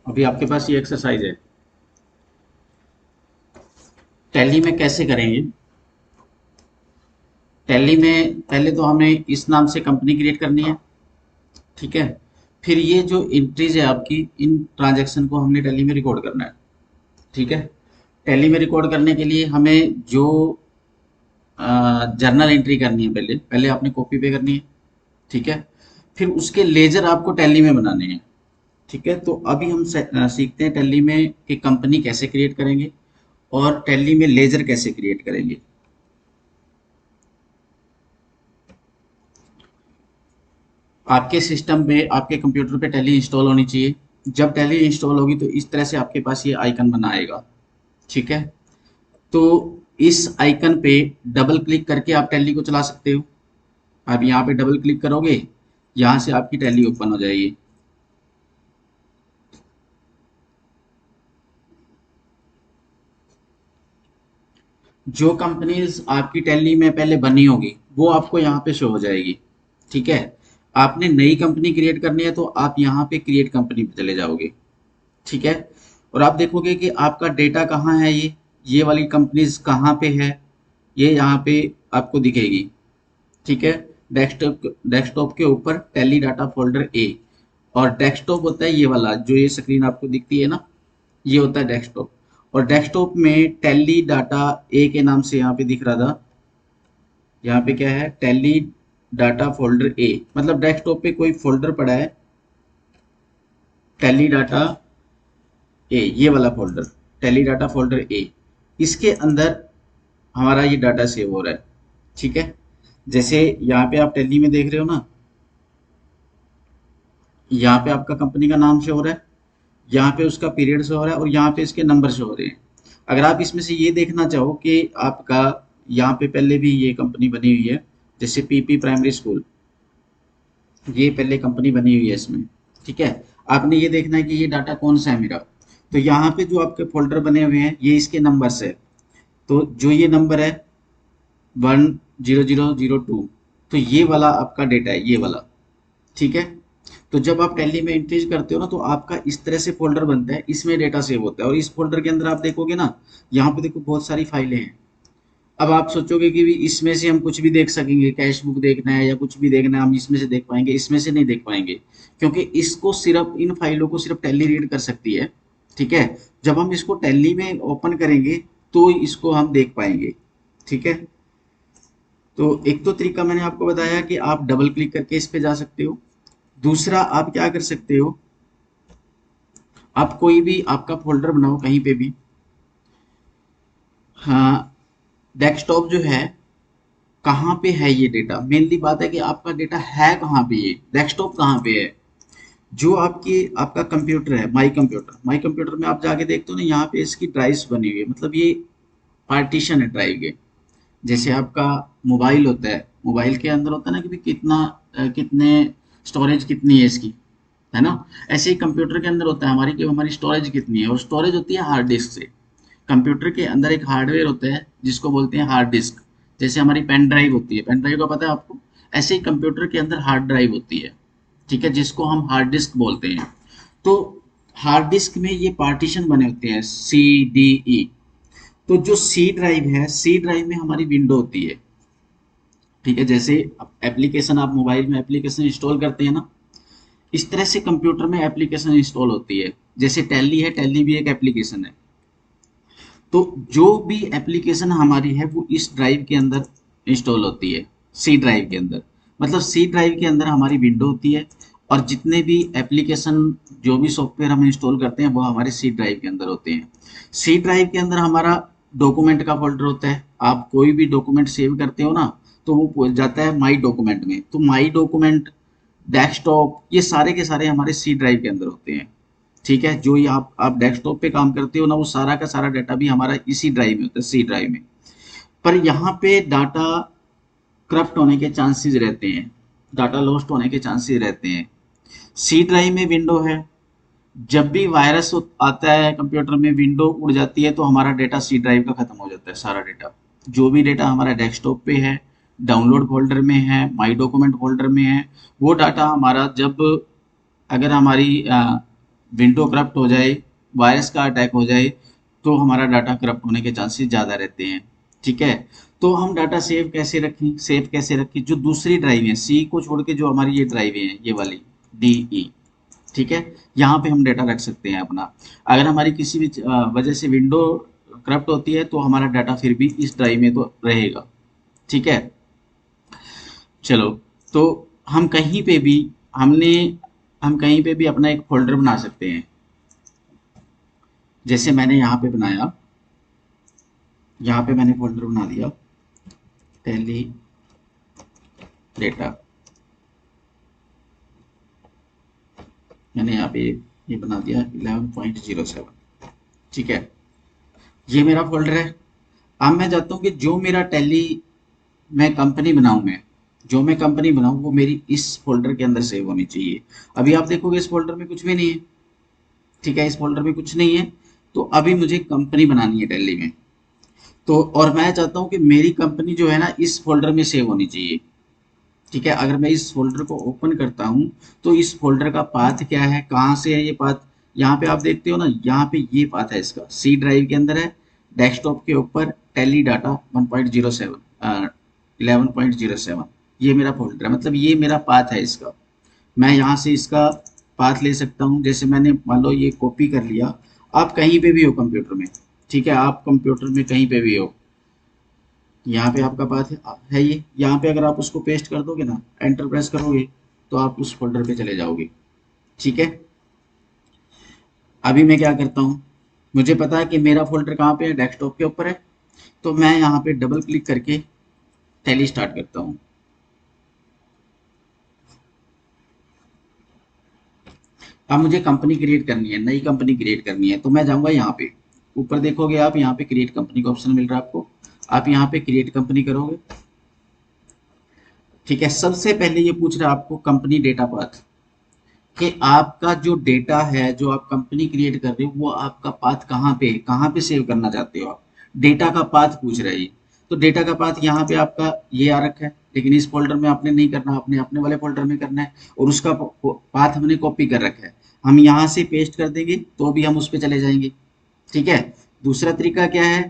अभी आपके पास ये एक्सरसाइज है। टैली में कैसे करेंगे? टैली में पहले तो हमें इस नाम से कंपनी क्रिएट करनी है। ठीक है। फिर ये जो एंट्रीज है आपकी, इन ट्रांजैक्शन को हमने टैली में रिकॉर्ड करना है। ठीक है। टैली में रिकॉर्ड करने के लिए हमें जो जर्नल एंट्री करनी है, पहले पहले आपने कॉपी पे करनी है। ठीक है। फिर उसके लेजर आपको टैली में बनाने हैं। ठीक है। तो अभी हम सीखते हैं टैली में कि कंपनी कैसे क्रिएट करेंगे और टैली में लेजर कैसे क्रिएट करेंगे। आपके सिस्टम पे, आपके कंप्यूटर पे टैली इंस्टॉल होनी चाहिए। जब टैली इंस्टॉल होगी तो इस तरह से आपके पास ये आइकन बना आएगा। ठीक है। तो इस आइकन पे डबल क्लिक करके आप टैली को चला सकते हो। आप यहाँ पे डबल क्लिक करोगे, यहाँ से आपकी टैली ओपन हो जाएगी। जो कंपनीज आपकी टैली में पहले बनी होगी वो आपको यहाँ पे शो हो जाएगी। ठीक है। आपने नई कंपनी क्रिएट करनी है तो आप यहाँ पे क्रिएट कंपनी पे चले जाओगे। ठीक है। और आप देखोगे कि आपका डेटा कहाँ है, ये वाली कंपनीज कहाँ पे है, ये यहाँ पे आपको दिखेगी। ठीक है। डेस्कटॉप डेस्कटॉप के ऊपर टैली डाटा फोल्डर ए, और डेस्कटॉप होता है ये वाला जो ये स्क्रीन आपको दिखती है ना, ये होता है डेस्कटॉप। और डेस्कटॉप में टैली डाटा ए के नाम से यहाँ पे दिख रहा था, यहाँ पे क्या है, टैली डाटा फोल्डर ए, मतलब डेस्कटॉप पे कोई फोल्डर पड़ा है, टैली डाटा ए, ये वाला फोल्डर, टैली डाटा फोल्डर ए, इसके अंदर हमारा ये डाटा सेव हो रहा है। ठीक है। जैसे यहाँ पे आप टैली में देख रहे हो ना, यहाँ पे आपका कंपनी का नाम शो हो रहा है, यहाँ पे उसका पीरियड शो हो रहा है, और यहाँ पे इसके नंबर शो हो रहे हैं। अगर आप इसमें से ये देखना चाहो कि आपका यहाँ पे पहले भी ये कंपनी बनी हुई है, जैसे पीपी प्राइमरी स्कूल, ये पहले कंपनी बनी हुई है इसमें। ठीक है। आपने ये देखना है कि ये डाटा कौन सा है मेरा, तो यहाँ पे जो आपके फोल्डर बने हुए हैं ये इसके नंबर से है। तो जो ये नंबर है 10002, तो ये वाला आपका डेटा है, ये वाला। ठीक है। तो जब आप टैली में एंट्रीज करते हो ना, तो आपका इस तरह से फोल्डर बनता है, इसमें डेटा सेव होता है, और इस फोल्डर के अंदर आप देखोगे ना, यहाँ पे देखो बहुत सारी फाइलें हैं। अब आप सोचोगे कि भी इसमें से हम कुछ भी देख सकेंगे, कैश बुक देखना है या कुछ भी देखना है हम इसमें से देख पाएंगे? इसमें से नहीं देख पाएंगे, क्योंकि इसको सिर्फ, इन फाइलों को सिर्फ टैली रीड कर सकती है। ठीक है। जब हम इसको टैली में ओपन करेंगे तो इसको हम देख पाएंगे। ठीक है। तो एक तो तरीका मैंने आपको बताया कि आप डबल क्लिक करके इस पे जा सकते हो। दूसरा आप क्या कर सकते हो, आप कोई भी आपका फोल्डर बनाओ कहीं पे भी। हाँ, डेस्कटॉप जो है, कहाँ पे है ये डेटा, मेनली बात है कि आपका डेटा है कहाँ पे, ये डेस्कटॉप कहाँ पे है। जो आपकी, आपका कंप्यूटर है, माई कंप्यूटर में आप जाके देखते हो ना, यहाँ पे इसकी ड्राइव्स बनी हुई है, मतलब ये पार्टीशन है ड्राइव के। जैसे आपका मोबाइल होता है, मोबाइल के अंदर होता है ना कि भी कितना कितने स्टोरेज कितनी है इसकी, है ना। ऐसे ही कंप्यूटर के अंदर होता है हमारी, कि हमारी स्टोरेज कितनी है, और स्टोरेज होती है हार्ड डिस्क से। कंप्यूटर के अंदर एक हार्डवेयर होता है जिसको बोलते हैं हार्ड डिस्क। जैसे हमारी पेन ड्राइव होती है, पेन ड्राइव का पता है आपको, ऐसे ही कंप्यूटर के अंदर हार्ड ड्राइव होती है। ठीक है। जिसको हम हार्ड डिस्क बोलते हैं। तो हार्ड डिस्क में ये पार्टीशन बने होते हैं, सी डी ई। तो जो सी ड्राइव है, सी ड्राइव में हमारी विंडो होती है। ठीक है। जैसे एप्लीकेशन, आप मोबाइल में एप्लीकेशन इंस्टॉल करते हैं ना, इस तरह से कंप्यूटर में एप्लीकेशन इंस्टॉल होती है। जैसे टैली है, टैली भी एक एप्लीकेशन है। तो जो भी एप्लीकेशन हमारी है वो इस ड्राइव के अंदर इंस्टॉल होती है, सी ड्राइव के अंदर। मतलब सी ड्राइव के अंदर हमारी विंडो होती है, और जितने भी एप्लीकेशन, जो भी सॉफ्टवेयर हम इंस्टॉल करते हैं वो हमारे सी ड्राइव के अंदर होते हैं। सी ड्राइव के अंदर हमारा डॉक्यूमेंट का फोल्डर होता है। आप कोई भी डॉक्यूमेंट सेव करते हो ना, तो वो जाता है माई डॉक्यूमेंट में। तो माई डॉक्यूमेंट, डेस्कटॉप, ये सारे के सारे हमारे सी ड्राइव के अंदर होते हैं। ठीक है। जो ये आप डेस्कटॉप पे काम करते हो ना, वो सारा का सारा डाटा भी हमारा इसी ड्राइव में होता है, सी ड्राइव में। पर यहाँ पे डाटा करप्ट होने के चांसेस रहते हैं, डाटा लॉस्ट होने के चांसेस रहते हैं। सी ड्राइव में विंडो है, जब भी वायरस आता है कंप्यूटर में, विंडो उड़ जाती है, तो हमारा डेटा सी ड्राइव का खत्म हो जाता है, सारा डेटा। जो भी डेटा हमारा डेस्कटॉप पे है, डाउनलोड फोल्डर में है, माई डॉक्यूमेंट फोल्डर में है, वो डाटा हमारा जब, अगर हमारी विंडो करप्ट हो जाए, वायरस का अटैक हो जाए, तो हमारा डाटा करप्ट होने के चांसेस ज़्यादा रहते हैं। ठीक है, तो हम डाटा सेव कैसे रखें, सेव कैसे रखें, जो दूसरी ड्राइव है सी को छोड़ के, जो हमारी ये ड्राइवें हैं ये वाली DE, ठीक है, यहाँ पे हम डाटा रख सकते हैं अपना। अगर हमारी किसी भी वजह से विंडो करप्ट होती है तो हमारा डाटा फिर भी इस ड्राइव में तो रहेगा। ठीक है, चलो, तो हम कहीं पे भी हमने हम कहीं पे भी अपना एक फोल्डर बना सकते हैं। जैसे मैंने यहाँ पे बनाया, यहाँ पे मैंने फोल्डर बना दिया टेली डेटा, मैंने यहाँ पे ये बना दिया 11.07। ठीक है, ये मेरा फोल्डर है। अब मैं चाहता हूँ कि जो मेरा टेली मैं कंपनी बनाऊं, मैं जो मैं कंपनी बनाऊं वो मेरी इस फोल्डर के अंदर सेव होनी चाहिए। अभी आप देखोगे इस फोल्डर में कुछ भी नहीं है। ठीक है, इस फोल्डर में कुछ नहीं है, तो अभी मुझे कंपनी बनानी है टेली में। तो और मैं चाहता हूँ कि मेरी कंपनी जो है ना इस फोल्डर में सेव होनी चाहिए। ठीक है, अगर मैं इस फोल्डर को ओपन करता हूँ तो इस फोल्डर का पाथ क्या है, कहाँ से है ये पाथ, यहाँ पे आप देखते हो ना, यहाँ पे ये पाथ है इसका, सी ड्राइव के अंदर है, डेस्कटॉप के ऊपर टेली डाटा 1.07 11.07, ये मेरा फोल्डर है, मतलब ये मेरा पाथ है इसका। मैं यहाँ से इसका पाथ ले सकता हूँ। जैसे मैंने मान लो ये कॉपी कर लिया, आप कहीं पे भी हो कंप्यूटर में, ठीक है, आप कंप्यूटर में कहीं पे भी हो, यहाँ पे आपका पाथ है ये, यहाँ पे अगर आप उसको पेस्ट कर दोगे ना, एंटर प्रेस करोगे, तो आप उस फोल्डर पे चले जाओगे। ठीक है, अभी मैं क्या करता हूँ, मुझे पता है कि मेरा फोल्डर कहाँ पे है, डेस्कटॉप के ऊपर है, तो मैं यहाँ पे डबल क्लिक करके टैली स्टार्ट करता हूँ। अब मुझे कंपनी क्रिएट करनी है, नई कंपनी क्रिएट करनी है, तो मैं जाऊंगा यहाँ पे, ऊपर देखोगे आप, यहाँ पे क्रिएट कंपनी का ऑप्शन मिल रहा है आपको, आप यहाँ पे क्रिएट कंपनी करोगे। ठीक है, सबसे पहले ये पूछ रहा है आपको कंपनी डेटा पाथ, कि आपका जो डेटा है, जो आप कंपनी क्रिएट कर रहे हो, वो आपका पाथ कहाँ पे है, कहाँ पे सेव करना चाहते हो आप, डेटा का पाथ पूछ रहा है ये। तो डेटा का पाथ यहाँ पे आपका ये आ रखा है, लेकिन इस फोल्डर में आपने नहीं करना, आपने अपने वाले फोल्डर में करना है, और उसका पाथ हमने कॉपी कर रखा है, हम यहाँ से पेस्ट कर देंगे तो भी हम उस पर चले जाएंगे। ठीक है, दूसरा तरीका क्या है,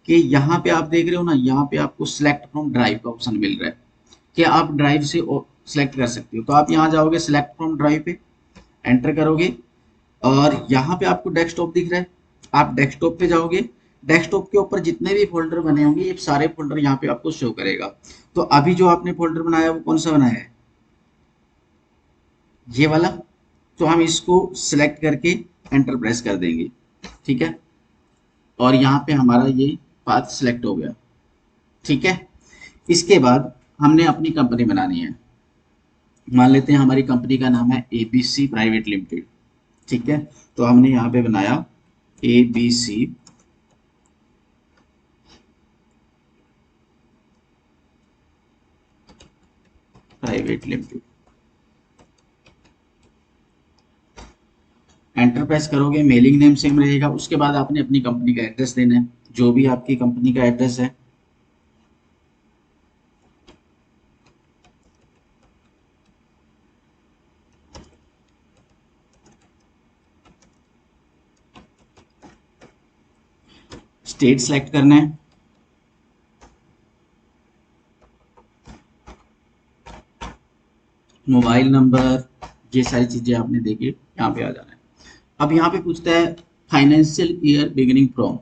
कि यहाँ पे आप देख रहे हो ना, यहाँ पे आपको सिलेक्ट फ्रॉम ड्राइव का ऑप्शन मिल रहा है, कि आप ड्राइव से सिलेक्ट कर सकते हो। तो आप यहाँ जाओगे सिलेक्ट फ्रॉम ड्राइव पे, एंटर करोगे, और यहाँ पे आपको डेस्कटॉप दिख रहा है, आप डेस्कटॉप पे जाओगे, डेस्कटॉप के ऊपर जितने भी फोल्डर बने होंगे ये सारे फोल्डर यहाँ पे आपको शो करेगा। तो अभी जो आपने फोल्डर बनाया वो कौन सा बनाया है, ये वाला, तो हम इसको सिलेक्ट करके एंटर प्रेस कर देंगे। ठीक है, और यहाँ पे हमारा ये पाथ सिलेक्ट हो गया। ठीक है, इसके बाद हमने अपनी कंपनी बनानी है, मान लेते हैं हमारी कंपनी का नाम है ABC प्राइवेट लिमिटेड। ठीक है, तो हमने यहाँ पे बनाया ABC private limited, enter press करोगे, मेलिंग नेम सेम रहेगा, उसके बाद आपने अपनी कंपनी का एड्रेस देना है, जो भी आपकी कंपनी का एड्रेस है। स्टेट सेलेक्ट करना है, मोबाइल नंबर, ये सारी चीजें आपने देखी, यहाँ पे आ जाना है। अब यहाँ पे पूछता है financial year beginning from,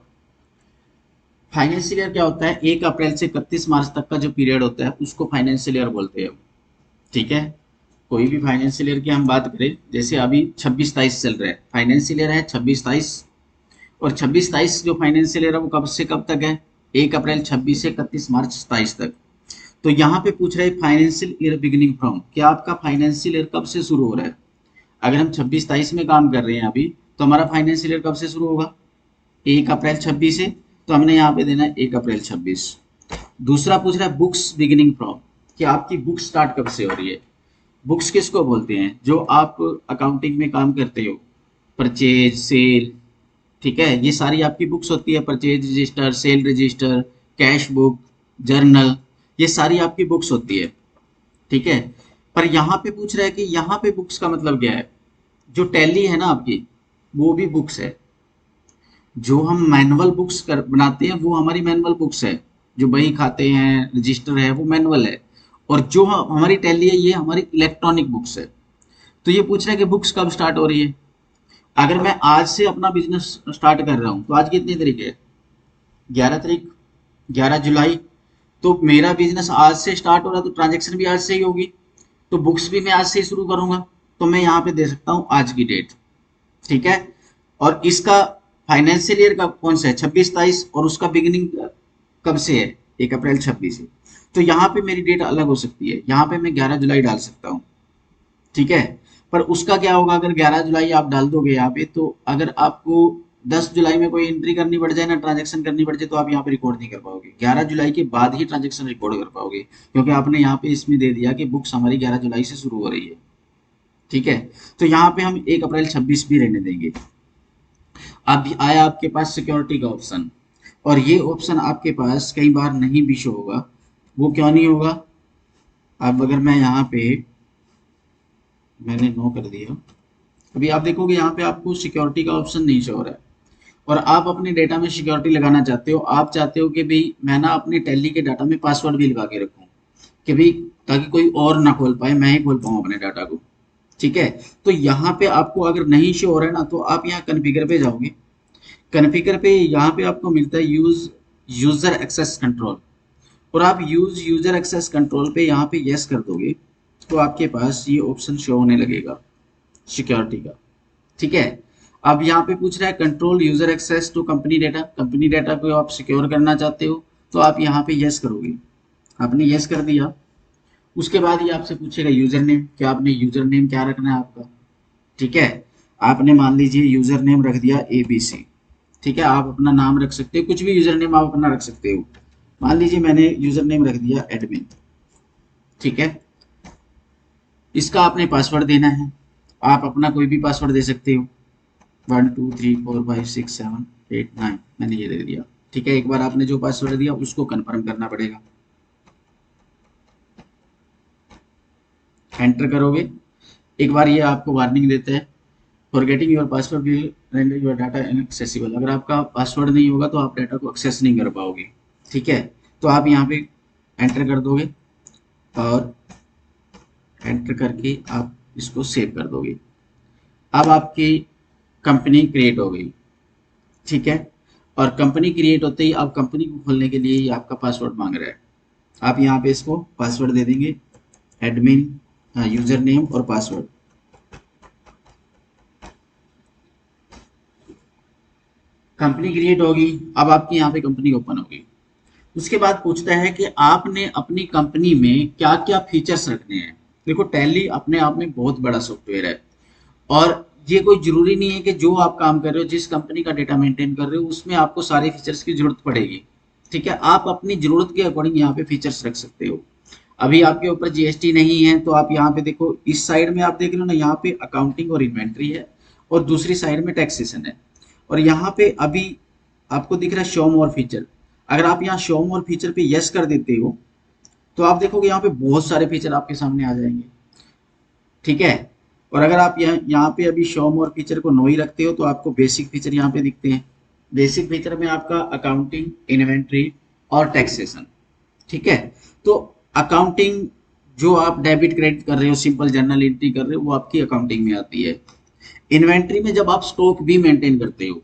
financial year क्या होता है, 1 अप्रैल से 31 मार्च तक का जो पीरियड होता है उसको फाइनेंशियल ईयर बोलते हैं। ठीक है, कोई भी फाइनेंशियल ईयर की हम बात करें, जैसे अभी 26-23 चल रहा है, फाइनेंशियल ईयर है 26-23, और 26-23 जो फाइनेंशियल ईयर है वो कब से कब तक है, 1 अप्रैल 26 से 31 मार्च 27 तक। तो यहाँ पे पूछ रहे हैं फाइनेंशियल ईयर बिगिनिंग फ्रॉम, क्या आपका फाइनेंशियल ईयर कब से शुरू हो रहा है। अगर हम 26-23 में काम कर रहे हैं अभी, तो हमारा फाइनेंशियल ईयर कब से शुरू होगा, 1 अप्रैल 26 से, तो हमने यहाँ पे देना है 1 अप्रैल 26। दूसरा पूछ रहा है बुक्स बिगिनिंग फ्रॉम, कि आपकी बुक स्टार्ट कब से हो रही है। बुक्स किसको बोलते हैं, जो आप अकाउंटिंग में काम करते हो, परचेज, सेल, ठीक है, ये सारी आपकी बुक्स होती है, purchase register, cell register, cash book, journal, ये सारी आपकी बुक्स होती है। ठीक है, पर यहाँ पे पूछ रहा है कि यहाँ पे बुक्स का मतलब क्या है, जो टैली है ना आपकी, वो भी बुक्स है। जो हम मैनुअल बुक्स कर बनाते हैं वो हमारी मैनुअल बुक्स है। जो बही खाते हैं, रजिस्टर है, वो मैनुअल है। और जो हमारी टैली है ये हमारी इलेक्ट्रॉनिक बुक्स है। तो ये पूछ रहा है कि बुक्स कब स्टार्ट हो रही है। अगर मैं आज से अपना बिजनेस स्टार्ट कर रहा हूँ तो आज कितनी तारीख है? 11 तारीख, 11 जुलाई। तो मेरा बिजनेस आज से स्टार्ट हो रहा है तो ट्रांजेक्शन भी आज से ही होगी। तो बुक्स भी मैं आज से ही शुरू करूंगा। तो मैं यहाँ पे दे सकता हूँ आज की डेट। ठीक है। और इसका फाइनेंशियल ईयर का कौन सा है? 26-23। और उसका बिगिनिंग कब से है? 1 अप्रैल 26 से। तो यहाँ पे मेरी डेट अलग हो सकती है। यहाँ पे मैं 11 जुलाई डाल सकता हूँ। ठीक है। पर उसका क्या होगा अगर 11 जुलाई आप डाल दोगे यहाँ पे, तो अगर आपको 10 जुलाई में कोई एंट्री करनी पड़ जाए ना, ट्रांजेक्शन करनी पड़ जाए, तो आप यहाँ पे रिकॉर्ड नहीं कर पाओगे। 11 जुलाई के बाद ही ट्रांजेक्शन रिकॉर्ड कर पाओगे, क्योंकि आपने यहाँ पे इसमें दे दिया कि बुक्स हमारी 11 जुलाई से शुरू हो रही है। ठीक है। तो यहाँ पे हम 1 अप्रैल 26 भी रहने देंगे। अब आया आपके पास सिक्योरिटी का ऑप्शन। और ये ऑप्शन आपके पास कई बार नहीं भी शो होगा। वो क्यों नहीं होगा? अब अगर मैं यहाँ पे, मैंने नो कर दिया, अभी आप देखोगे यहाँ पे आपको सिक्योरिटी का ऑप्शन नहीं शो हो रहा है। और आप अपने डेटा में सिक्योरिटी लगाना चाहते हो। आप चाहते हो कि भाई मैं ना अपने टैली के डाटा में पासवर्ड भी लगा के रखूं, कि भाई ताकि कोई और ना खोल पाए, मैं ही खोल पाऊं अपने डाटा को। ठीक है। तो यहाँ पे आपको अगर नहीं शो हो रहा है ना, तो आप यहाँ कॉन्फ़िगर पे जाओगे। कॉन्फ़िगर पे यहाँ पे आपको मिलता है यूज यूजर एक्सेस कंट्रोल। और आप यूज यूजर एक्सेस कंट्रोल पे यहाँ पे यस कर दोगे, तो आपके पास ये ऑप्शन शो होने लगेगा सिक्योरिटी का। ठीक है। अब यहाँ पे पूछ रहा है control user access to company data. Company data को आप सिक्योर करना चाहते हो, तो आप यहाँ पे यस करोगे। आपने यस कर दिया। उसके बाद ये आपसे पूछेगा यूजर नेम। क्या आपने यूजर नेम क्या रखना है आपका? ठीक है। आपने मान लीजिए यूजर नेम रख दिया ABC। ठीक है। आप अपना नाम रख सकते हो, कुछ भी यूजर नेम आप अपना रख सकते हो। मान लीजिए मैंने यूजर नेम रख दिया एडमिन। ठीक है। इसका आपने पासवर्ड देना है। आप अपना कोई भी पासवर्ड दे सकते हो। 1 2 3 4 5 6 7 8 9, मैंने ये दे दिया। ठीक है। एक बार आपने जो पासवर्ड दिया उसको कंफर्म करना पड़ेगा। एंटर करोगे। एक बार ये आपको वार्निंग देता है, forgetting your password will render your data inaccessible. अगर आपका पासवर्ड नहीं होगा तो आप डाटा को एक्सेस नहीं कर पाओगे। ठीक है। तो आप यहाँ पे एंटर कर दोगे और एंटर करके आप इसको सेव कर दोगे। अब आपकी कंपनी क्रिएट हो गई। ठीक है। और कंपनी क्रिएट होते ही अब कंपनी को खोलने के लिए ये आपका पासवर्ड मांग रहा है। आप यहाँ पे इसको पासवर्ड दे देंगे, एडमिन, यूजर नेम और पासवर्ड। कंपनी क्रिएट होगी। अब आपकी यहाँ पे कंपनी ओपन होगी। उसके बाद पूछता है कि आपने अपनी कंपनी में क्या क्या फीचर्स रखने हैं। देखो टैली अपने आप में बहुत बड़ा सॉफ्टवेयर है। और ये कोई जरूरी नहीं है कि जो आप काम कर रहे हो, जिस कंपनी का डेटा मेंटेन कर रहे हो, उसमें आपको सारे फीचर्स की जरूरत पड़ेगी। ठीक है। आप अपनी जरूरत के अकॉर्डिंग यहाँ पे फीचर्स रख सकते हो। अभी आपके ऊपर GST नहीं है, तो आप यहाँ पे देखो, इस साइड में आप देख रहे हो ना, यहाँ पे अकाउंटिंग और इन्वेंट्री है, और दूसरी साइड में टैक्सेशन है। और यहाँ पे अभी आपको दिख रहा है शो मोर फीचर। अगर आप यहाँ शो मोर फीचर पे यस कर देते हो, तो आप देखोगे यहाँ पे बहुत सारे फीचर आपके सामने आ जाएंगे। ठीक है। और अगर आप यहाँ पे अभी शो मोर फीचर को नो ही रखते हो, तो आपको बेसिक फीचर यहाँ पे दिखते हैं। बेसिक फीचर में आपका अकाउंटिंग, इन्वेंट्री और टैक्सेशन। ठीक है। तो अकाउंटिंग जो आप डेबिट क्रेडिट कर रहे हो, सिंपल जर्नल एंट्री कर रहे हो, वो आपकी अकाउंटिंग में आती है। इन्वेंट्री में जब आप स्टॉक भी मेंटेन करते हो,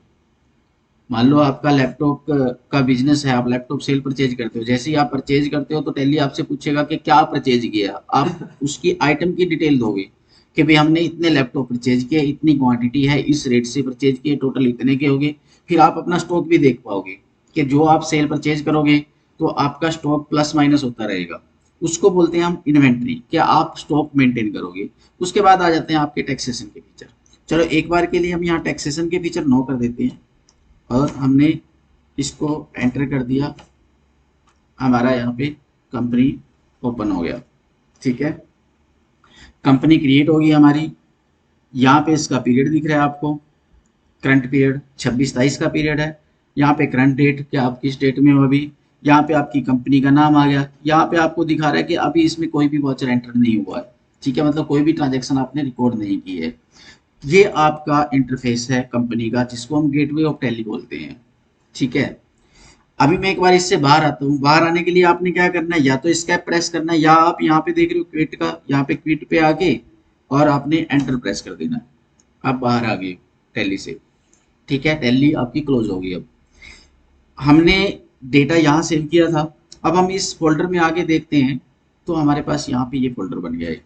मान लो आपका लैपटॉप का बिजनेस है, आप लैपटॉप सेल परचेज करते हो, जैसे ही आप परचेज करते हो तो टैली आपसे पूछेगा कि क्या परचेज किया। आप उसकी आइटम की डिटेल दोगे कि भाई हमने इतने लैपटॉप परचेज किए, इतनी क्वांटिटी है, इस रेट से परचेज किए, टोटल इतने के होंगे। फिर आप अपना स्टॉक भी देख पाओगे कि जो आप सेल परचेज करोगे तो आपका स्टॉक प्लस माइनस होता रहेगा। उसको बोलते हैं हम इन्वेंट्री, क्या आप स्टॉक मेंटेन करोगे। उसके बाद आ जाते हैं आपके टैक्सेशन के फीचर। चलो एक बार के लिए हम यहाँ टैक्सेशन के फीचर नो कर देते हैं और हमने इसको एंटर कर दिया। हमारा यहाँ पे कंपनी ओपन हो गया। ठीक है। कंपनी क्रिएट होगी हमारी। यहाँ पे इसका पीरियड दिख रहा है आपको, करंट पीरियड 26-23 का पीरियड है। यहाँ पे करंट डेट, क्या आप किस डेट में हो अभी। यहाँ पे आपकी कंपनी का नाम आ गया। यहाँ पे आपको दिखा रहा है कि अभी इसमें कोई भी वाउचर एंटर नहीं हुआ है। ठीक है। मतलब कोई भी ट्रांजेक्शन आपने रिकॉर्ड नहीं की है। ये आपका इंटरफेस है कंपनी का, जिसको हम गेटवे ऑफ टैली बोलते हैं। ठीक है, अभी मैं एक बार इससे बाहर आता हूँ। बाहर आने के लिए आपने क्या करना है, या तो एस्केप प्रेस करना है, या आप यहाँ पे देख रहे हो क्विट का, यहाँ पे क्विट पे आके और आपने एंटर प्रेस कर देना है। आप बाहर आ गए टैली से। ठीक है, टैली आपकी क्लोज होगी। अब हमने डेटा यहाँ सेव किया था, अब हम इस फोल्डर में आके देखते हैं तो हमारे पास यहाँ पे ये फोल्डर बन गया है।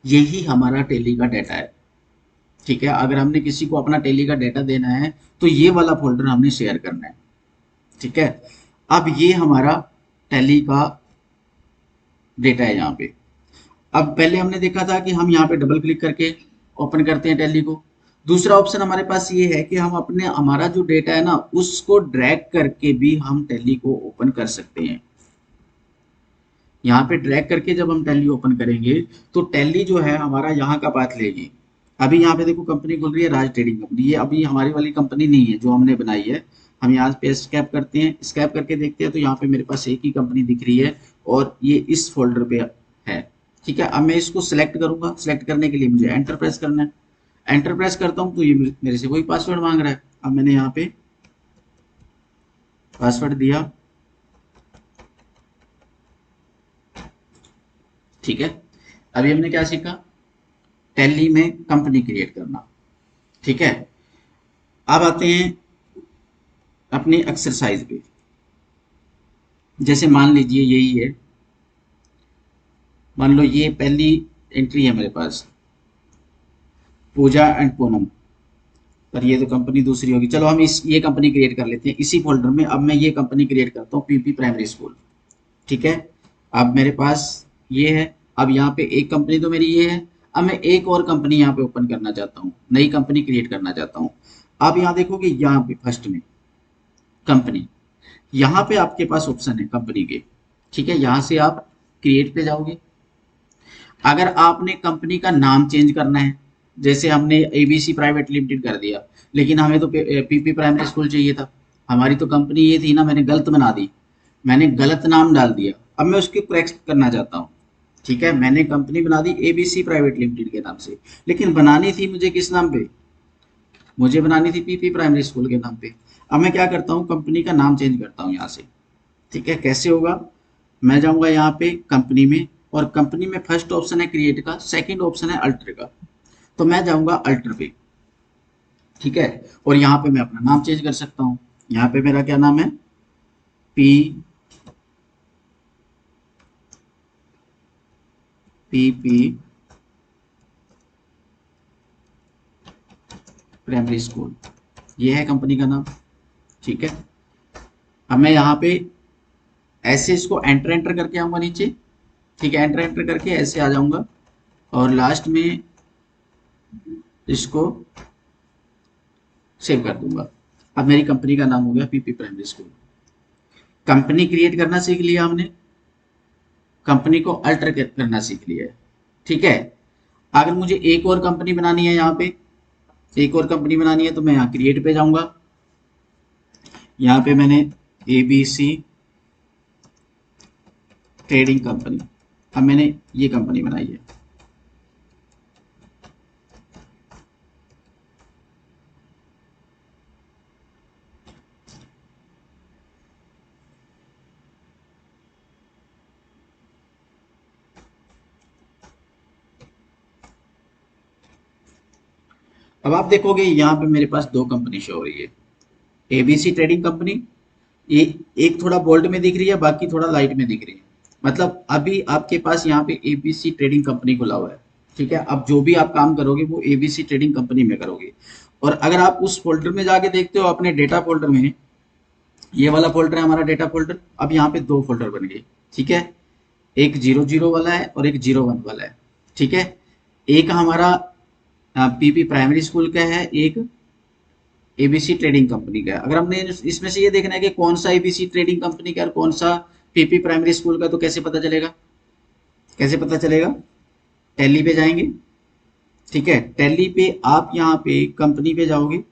यही हमारा टैली का डेटा है। ठीक है, अगर हमने किसी को अपना टैली का डेटा देना है तो ये वाला फोल्डर हमने शेयर करना है। ठीक है, अब ये हमारा टैली का डेटा है यहाँ पे। अब पहले हमने देखा था कि हम यहाँ पे डबल क्लिक करके ओपन करते हैं टैली को। दूसरा ऑप्शन हमारे पास ये है कि हम अपने हमारा जो डेटा है ना उसको ड्रैग करके भी हम टैली को ओपन कर सकते हैं। यहाँ पे ड्रैग करके जब हम टैली ओपन करेंगे तो टैली जो है हमारा यहाँ का पाथ लेगी। अभी यहाँ पे देखो कंपनी खुल रही है, राज ट्रेडिंग कंपनी। ये अभी हमारी वाली कंपनी नहीं है जो हमने बनाई है। हम यहाँ पे स्कैप करते हैं, स्कैप करके देखते हैं तो यहाँ पे मेरे पास एक ही कंपनी दिख रही है और ये इस फोल्डर पे है। ठीक है, अब मैं इसको सिलेक्ट करूंगा। सिलेक्ट करने के लिए मुझे एंटर प्रेस करना है। एंटर प्रेस करता हूँ तो ये मेरे से वही पासवर्ड मांग रहा है। अब मैंने यहाँ पे पासवर्ड दिया। ठीक है, अभी हमने क्या सीखा, टैली में कंपनी क्रिएट करना। ठीक है, अब आते हैं अपने एक्सरसाइज पे। जैसे मान लीजिए यही है, मान लो ये पहली एंट्री है मेरे पास, पूजा एंड पूनम, पर ये तो कंपनी दूसरी होगी। चलो हम इस ये कंपनी क्रिएट कर लेते हैं इसी फोल्डर में। अब मैं ये कंपनी क्रिएट करता हूँ, पीपी प्राइमरी स्कूल। ठीक है, अब मेरे पास ये है। अब यहाँ पे एक कंपनी तो मेरी ये है। अब मैं एक और कंपनी यहाँ पे ओपन करना चाहता हूँ, नई कंपनी क्रिएट करना चाहता हूँ। अब यहाँ देखोगे, यहाँ पे फर्स्ट में कंपनी, यहाँ पे आपके पास ऑप्शन है कंपनी के। ठीक है, यहाँ से आप क्रिएट पे जाओगे। अगर आपने कंपनी का नाम चेंज करना है, जैसे हमने एबीसी प्राइवेट लिमिटेड कर दिया, लेकिन हमें तो पीपी प्राइमरी स्कूल चाहिए था। हमारी तो कंपनी ये थी ना, मैंने गलत बना दी, मैंने गलत नाम डाल दिया। अब मैं उसकी करेक्ट करना चाहता हूँ। ठीक है, मैंने कंपनी बना दी एबीसी प्राइवेट लिमिटेड के नाम से, लेकिन बनानी थी मुझे किस नाम पे, मुझे बनानी थी पीपी प्राइमरी स्कूल के नाम पे। अब मैं क्या करता हूँ, कंपनी का नाम चेंज करता हूँ यहाँ से। ठीक है, कैसे होगा, मैं जाऊंगा यहाँ पे कंपनी में, और कंपनी में फर्स्ट ऑप्शन है क्रिएट का, सेकंड ऑप्शन है अल्टर का। तो मैं जाऊंगा अल्टर पे। ठीक है, और यहाँ पे मैं अपना नाम चेंज कर सकता हूँ। यहाँ पे मेरा क्या नाम है, P P P primary school, ये है कंपनी का नाम। ठीक है, अब मैं यहाँ पे ऐसे इसको एंटर एंटर करके आऊंगा नीचे। ठीक है, एंटर एंटर करके ऐसे आ जाऊंगा और लास्ट में इसको सेव कर दूंगा। अब मेरी कंपनी का नाम हो गया PP primary school. Company create करना सीख लिया हमने, कंपनी को अल्टर करना सीख लिया है। ठीक है, अगर मुझे एक और कंपनी बनानी है, यहाँ पे एक और कंपनी बनानी है तो मैं यहाँ क्रिएट पे जाऊंगा। यहाँ पे मैंने एबीसी ट्रेडिंग कंपनी, अब मैंने ये कंपनी बनाई है। अब आप देखोगे यहाँ पे मेरे पास दो कंपनी शो हो रही है, एबीसी ट्रेडिंग कंपनी। ये एक थोड़ा बोल्ड में दिख रही है, बाकी थोड़ा लाइट में दिख रही है। मतलब अभी आपके पास यहाँ पे एबीसी ट्रेडिंग कंपनी खुला हुआ है। ठीक है, अब जो भी आप काम करोगे वो एबीसी ट्रेडिंग कंपनी में करोगे। और अगर आप उस फोल्डर में जाके देखते हो अपने डेटा फोल्डर में, ये वाला फोल्डर है हमारा डेटा फोल्डर। अब यहाँ पे दो फोल्डर बन गए। ठीक है, एक 00 वाला है और एक 01 वाला है। ठीक है, एक हमारा पीपी प्राइमरी स्कूल का है, एक एबीसी ट्रेडिंग कंपनी का है। अगर हमने इसमें से ये देखना है कि कौन सा एबीसी ट्रेडिंग कंपनी का और कौन सा पीपी प्राइमरी स्कूल का, तो कैसे पता चलेगा, कैसे पता चलेगा, टैली पे जाएंगे। ठीक है, टैली पे आप यहाँ पे कंपनी पे जाओगे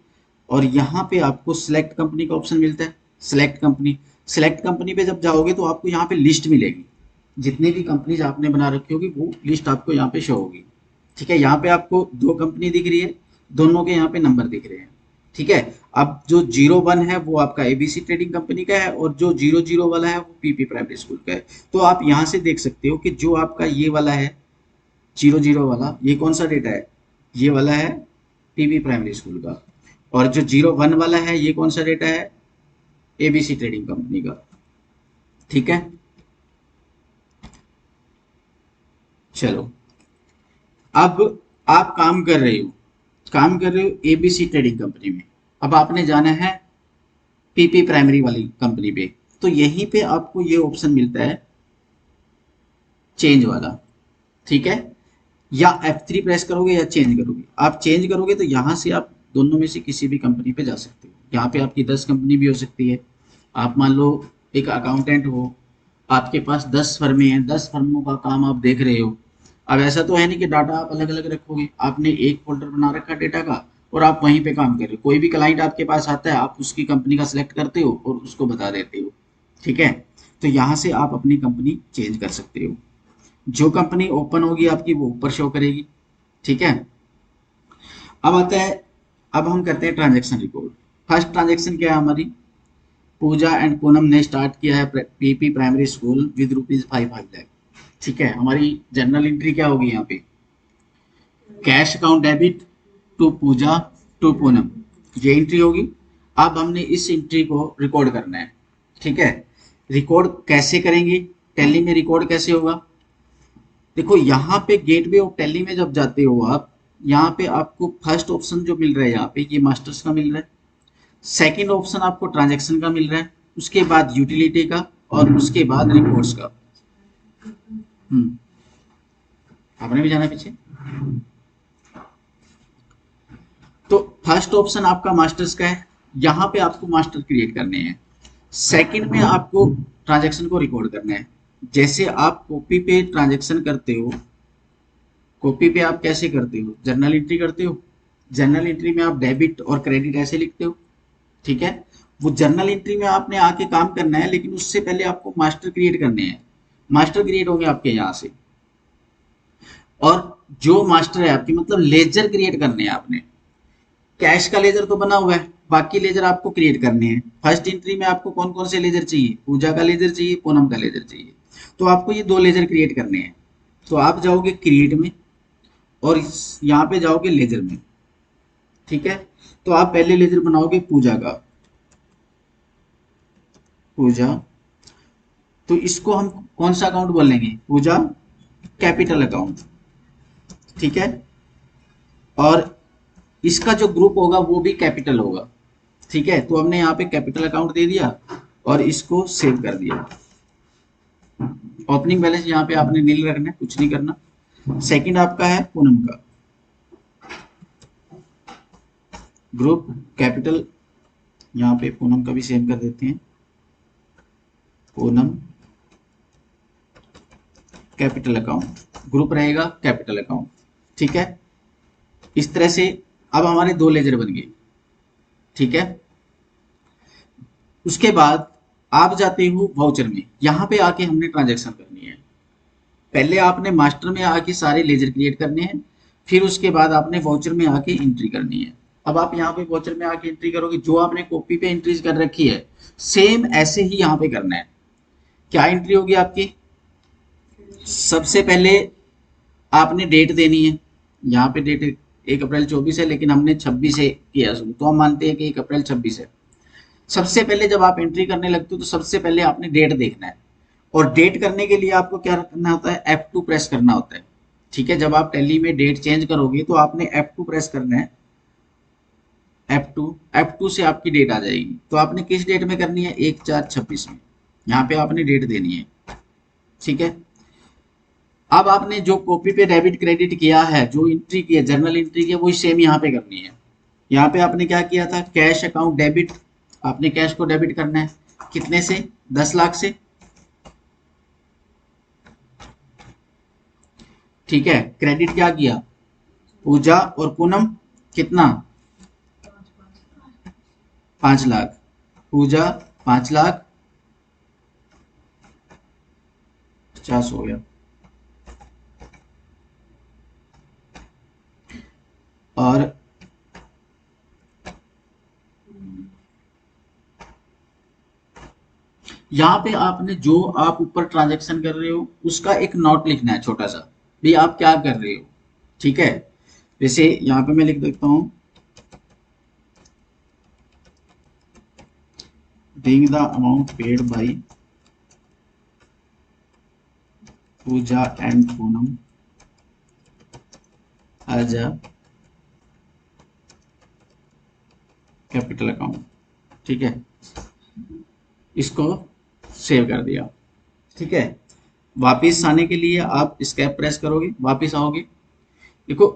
और यहाँ पे आपको सिलेक्ट कंपनी का ऑप्शन मिलता है। सिलेक्ट कंपनी, सिलेक्ट कंपनी पे जब जाओगे तो आपको यहाँ पे लिस्ट मिलेगी, जितनी भी कंपनीज आपने बना रखी होगी वो लिस्ट आपको यहाँ पे शो होगी। ठीक है, यहाँ पे आपको दो कंपनी दिख रही है, दोनों के यहाँ पे नंबर दिख रहे हैं। ठीक है, अब जो 01 है वो आपका एबीसी ट्रेडिंग कंपनी का है और जो 00 वाला है वो पीपी प्राइमरी स्कूल का है। तो आप यहाँ से देख सकते हो कि जो आपका ये वाला है 00 वाला, ये कौन सा डेटा है, ये वाला है पीपी प्राइमरी स्कूल का। और जो 01 वाला है ये कौन सा डेटा है, एबीसी ट्रेडिंग कंपनी का। ठीक है, चलो अब आप काम कर रहे हो एबीसी ट्रेडिंग कंपनी में। अब आपने जाना है पीपी प्राइमरी वाली कंपनी पे। तो यहीं पे आपको ये ऑप्शन मिलता है चेंज वाला। ठीक है, या F3 प्रेस करोगे या चेंज करोगे। आप चेंज करोगे तो यहाँ से आप दोनों में से किसी भी कंपनी पे जा सकते हो। यहाँ पे आपकी 10 कंपनी भी हो सकती है। आप मान लो एक अकाउंटेंट हो, आपके पास 10 फर्में हैं, 10 फर्मों का काम आप देख रहे हो। अब ऐसा तो है नहीं कि डाटा आप अलग अलग रखोगे, आपने एक फोल्डर बना रखा डेटा का और आप वहीं पे काम कर रहे हो। कोई भी क्लाइंट आपके पास आता है, आप उसकी कंपनी का सिलेक्ट करते हो और उसको बता देते हो। ठीक है, तो यहाँ से आप अपनी कंपनी चेंज कर सकते हो। जो कंपनी ओपन होगी आपकी वो ऊपर शो करेगी। ठीक है, अब आता है, अब हम करते हैं ट्रांजैक्शन रिकॉर्ड। फर्स्ट ट्रांजैक्शन क्या है हमारी, पूजा एंड पूनम ने स्टार्ट किया है पीपी प्राइमरी स्कूल विद ₹5,500,000। ठीक है, हमारी जर्नल एंट्री क्या होगी यहाँ पे, cash account debit to Pooja to Poonam, ये एंट्री होगी। अब हमने इस एंट्री को रिकॉर्ड करना है। ठीक है, रिकॉर्ड कैसे करेंगे, टैली में रिकॉर्ड कैसे होगा। देखो यहाँ पे गेटवे ऑफ टैली में जब जाते हो आप, यहाँ पे आपको फर्स्ट ऑप्शन जो मिल रहा है यहाँ पे ये मास्टर्स का मिल रहा है। सेकंड ऑप्शन आपको ट्रांजैक्शन का मिल रहा है, उसके बाद यूटिलिटी का और उसके बाद रिपोर्ट्स का। आपने भी जाना है पीछे। तो फर्स्ट ऑप्शन आपका मास्टर्स का है, यहाँ पे आपको मास्टर क्रिएट करने हैं। सेकंड में आपको ट्रांजैक्शन को रिकॉर्ड करना है। जैसे आप कॉपी पे ट्रांजैक्शन करते हो, कॉपी पे आप कैसे करते हो, जर्नल एंट्री करते हो। जर्नल एंट्री में आप डेबिट और क्रेडिट ऐसे लिखते हो। ठीक है, वो जर्नल एंट्री में आपने आके काम करना है, लेकिन उससे पहले आपको मास्टर क्रिएट करने हैं। मास्टर क्रिएट होंगे आपके यहाँ से, और जो मास्टर है आपकी मतलब लेजर क्रिएट करने हैं आपने। कैश का लेजर तो बना हुआ है, बाकी लेजर आपको क्रिएट करने हैं। फर्स्ट एंट्री में आपको कौन कौन से लेजर चाहिए, पूजा का लेजर चाहिए, पूनम का लेजर चाहिए। तो आपको ये दो लेजर क्रिएट करने हैं। तो आप जाओगे क्रिएट में और यहाँ पे जाओगे लेजर में। ठीक है, तो आप पहले लेजर बनाओगे पूजा का, पूजा। तो इसको हम कौन सा अकाउंट बोलेंगे, पूजा कैपिटल अकाउंट। ठीक है, और इसका जो ग्रुप होगा वो भी कैपिटल होगा। ठीक है, तो हमने यहाँ पे कैपिटल अकाउंट दे दिया और इसको सेव कर दिया। ओपनिंग बैलेंस यहाँ पे आपने नील रखना है, कुछ नहीं करना। सेकंड आपका है पूनम का, ग्रुप कैपिटल, यहाँ पे पूनम का भी सेव कर देते हैं, पूनम कैपिटल अकाउंट, ग्रुप रहेगा कैपिटल अकाउंट। ठीक है, इस तरह से अब हमारे दो लेजर बन गए। ठीक है, उसके बाद आप जाते हो वाउचर में, यहाँ पे आके हमने ट्रांजैक्शन करनी है। पहले आपने मास्टर में आके सारे लेजर क्रिएट करने हैं, फिर उसके बाद आपने वाउचर में आके एंट्री करनी है। अब आप यहाँ पे वाउचर में आके एंट्री करोगे, जो आपने कॉपी पे एंट्रीज कर रखी है सेम ऐसे ही यहाँ पे करना है। क्या एंट्री होगी आपकी, सबसे पहले आपने डेट देनी है। यहाँ पे डेट 1 अप्रैल 24 है, लेकिन हमने 26 से किया शुरू, तो हम मानते हैं कि 1 अप्रैल 26 है। सबसे पहले जब आप एंट्री करने लगते हो तो सबसे पहले आपने डेट देखना है, और डेट करने के लिए आपको क्या करना होता है, F2 प्रेस करना होता है। ठीक है, जब आप टैली में डेट चेंज करोगे तो आपने F2 प्रेस करना है। F2, F2 से आपकी डेट आ जाएगी। तो आपने किस डेट में करनी है, 1/4/26 में, यहाँ पे आपने डेट देनी है। ठीक है, अब आपने जो कॉपी पे डेबिट क्रेडिट किया है, जो एंट्री की है, जर्नल एंट्री की है, वही सेम यहाँ पे करनी है। यहाँ पे आपने क्या किया था, कैश अकाउंट डेबिट, आपने कैश को डेबिट करना है। कितने से, 10 लाख से। ठीक है, क्रेडिट क्या किया, पूजा और पूनम, कितना, 5 लाख। पूजा 5,50,000 हो गया, और यहाँ पे आपने जो आप ऊपर ट्रांजेक्शन कर रहे हो उसका एक नोट लिखना है छोटा सा, भी आप क्या कर रहे हो। ठीक है, जैसे यहाँ पे मैं लिख देता हूँ, being the amount paid by Pooja and Poonam as a capital account. ठीक है, इसको सेव कर दिया। ठीक है, वापिस आने के लिए आप स्केप प्रेस करोगे, वापिस आओगे। देखो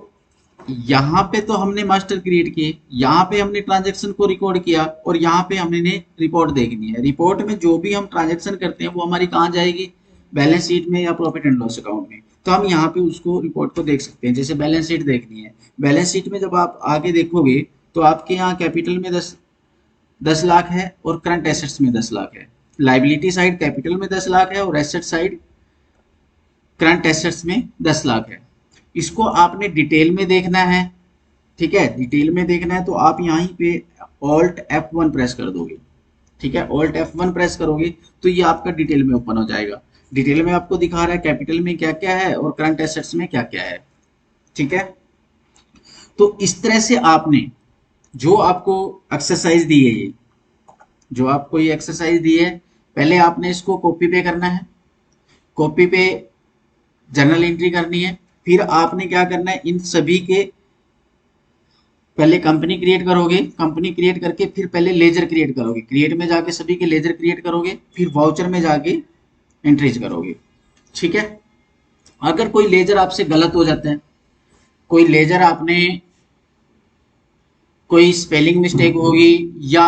यहाँ पे तो हमने मास्टर क्रिएट किए, यहाँ पे हमने ट्रांजेक्शन को रिकॉर्ड किया, और यहाँ पे हमने रिपोर्ट देखनी है। रिपोर्ट में जो भी हम ट्रांजेक्शन करते हैं वो हमारी कहाँ जाएगी, बैलेंस शीट में या प्रॉफिट एंड लॉस अकाउंट में। तो हम यहाँ पे उसको रिपोर्ट को देख सकते हैं। जैसे बैलेंस शीट देखनी है, बैलेंस शीट में जब आप आगे देखोगे तो आपके यहाँ कैपिटल में 10 लाख है और करंट एसेट्स में 10 लाख है। लाइबिलिटी साइड कैपिटल में 10 लाख है और एसेट साइड करंट एसेट्स में 10 लाख है। इसको आपने डिटेल में देखना है। ठीक है, डिटेल में देखना है तो आप यहीं पे ऑल्ट F1 प्रेस कर दोगे। ठीक है, ऑल्ट F1 प्रेस करोगे तो ये आपका डिटेल में ओपन हो जाएगा। डिटेल में आपको दिखा रहा है कैपिटल में क्या क्या है और करंट एसेट्स में क्या क्या है। ठीक है, तो इस तरह से आपने जो आपको एक्सरसाइज दी है, ये जो आपको ये एक्सरसाइज दी है, पहले आपने इसको कॉपी पे करना है। कॉपी पे जर्नल एंट्री करनी है। फिर आपने क्या करना है, इन सभी के पहले कंपनी क्रिएट करोगे, कंपनी क्रिएट करके फिर पहले लेजर क्रिएट करोगे, क्रिएट में जाके सभी के लेजर क्रिएट करोगे, फिर वाउचर में जाके एंट्रीज करोगे। ठीक है, अगर कोई लेजर आपसे गलत हो जाता है, कोई लेजर आपने कोई स्पेलिंग मिस्टेक होगी या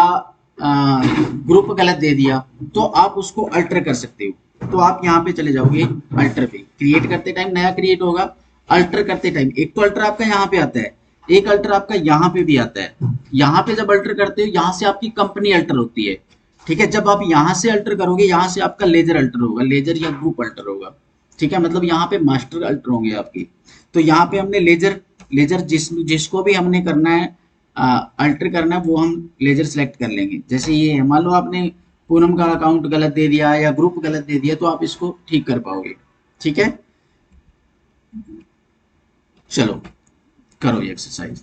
ग्रुप गलत दे दिया, तो आप उसको अल्टर कर सकते हो। तो आप यहाँ पे चले जाओगे अल्टर पे, क्रिएट करते टाइम नया क्रिएट होगा, अल्टर करते टाइम एक तो अल्टर आपका यहाँ पे आता है, एक अल्टर आपका यहाँ पे भी आता है। यहाँ पे जब अल्टर करते हो यहाँ से आपकी कंपनी अल्टर होती है। ठीक है, जब आप यहाँ से अल्टर करोगे यहाँ से आपका लेजर अल्टर होगा, लेजर या ग्रुप अल्टर होगा। ठीक है, मतलब यहाँ पे मास्टर अल्टर होंगे आपकी। तो यहाँ पे हमने लेजर लेजर जिसको भी हमने करना है, अल्टर करना है, वो हम लेजर सेलेक्ट कर लेंगे। जैसे ये है, मान लो आपने पूनम का अकाउंट गलत दे दिया या ग्रुप गलत दे दिया, तो आप इसको ठीक कर पाओगे। ठीक है, चलो करो ये एक्सरसाइज।